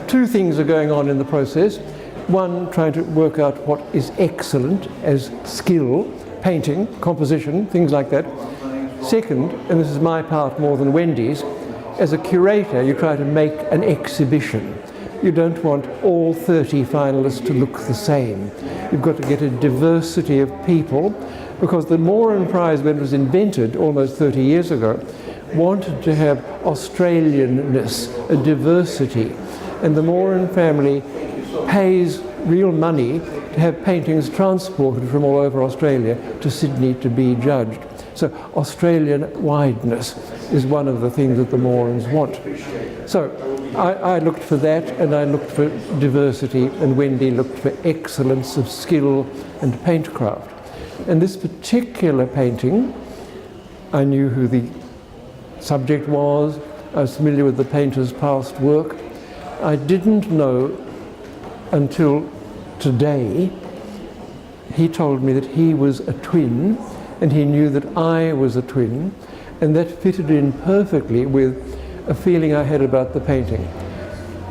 two things are going on in the process. One, trying to work out what is excellent as skill, painting, composition, things like that. Second, and this is my part more than Wendy's, as a curator you try to make an exhibition. You don't want all 30 finalists to look the same. You've got to get a diversity of people, because the Moran Prize, when it was invented almost 30 years ago, wanted to have Australianness, a diversity. And the Moran family pays real money to have paintings transported from all over Australia to Sydney to be judged. So Australian wideness is one of the things that the Morans want. So I looked for that, and I looked for diversity, and Wendy looked for excellence of skill and paintcraft. And this particular painting, I knew who the subject was, I was familiar with the painter's past work. I didn't know until today, he told me that he was a twin, and he knew that I was a twin, and that fitted in perfectly with a feeling I had about the painting.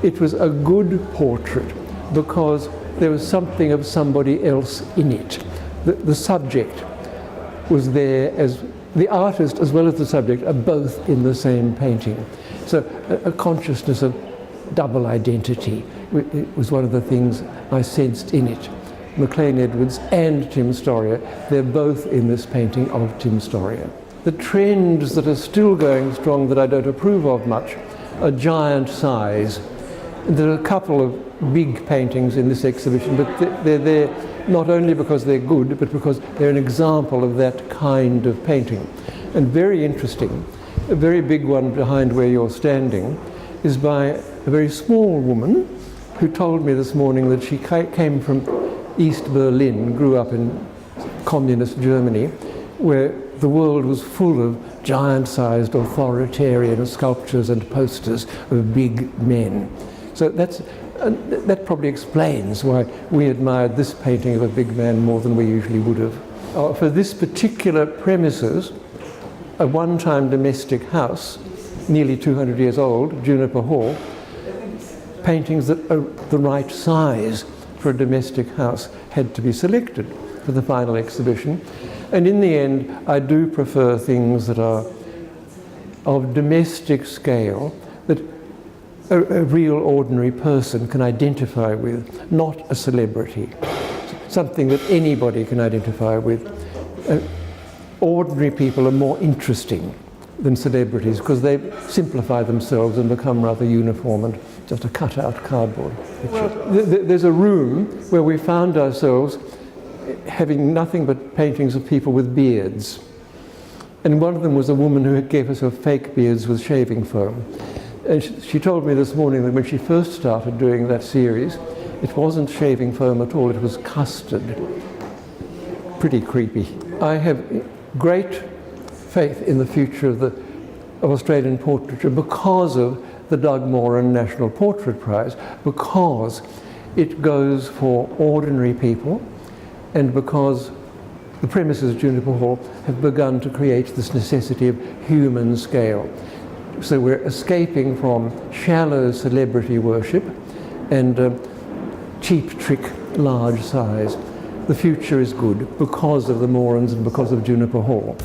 It was a good portrait because there was something of somebody else in it. The subject was there, as the artist as well as the subject are both in the same painting. So a consciousness of double identity, it was one of the things I sensed in it. Maclean Edwards and Tim Storier, they're both in this painting of Tim Storier. The trends that are still going strong that I don't approve of much are giant size. There are a couple of big paintings in this exhibition, but they're there not only because they're good, but because they're an example of that kind of painting. And very interesting, a very big one behind where you're standing is by a very small woman who told me this morning that she came from East Berlin, grew up in communist Germany, where the world was full of giant-sized authoritarian sculptures and posters of big men. So that probably explains why we admired this painting of a big man more than we usually would have. For this particular premises, a one-time domestic house, nearly 200 years old, Juniper Hall, paintings that are the right size for a domestic house had to be selected for the final exhibition. And in the end, I do prefer things that are of domestic scale, that a real ordinary person can identify with, not a celebrity. Something that anybody can identify with. Ordinary people are more interesting than celebrities because they simplify themselves and become rather uniform and just a cut-out cardboard picture. Well, there's a room where we found ourselves having nothing but paintings of people with beards. And one of them was a woman who gave us her fake beards with shaving foam. And she told me this morning that when she first started doing that series, it wasn't shaving foam at all, it was custard. Pretty creepy. I have great faith in the future of Australian portraiture because of the Doug Moran National Portrait Prize, because it goes for ordinary people, and because the premises of Juniper Hall have begun to create this necessity of human scale. So we're escaping from shallow celebrity worship and cheap trick large size. The future is good because of the Morans and because of Juniper Hall.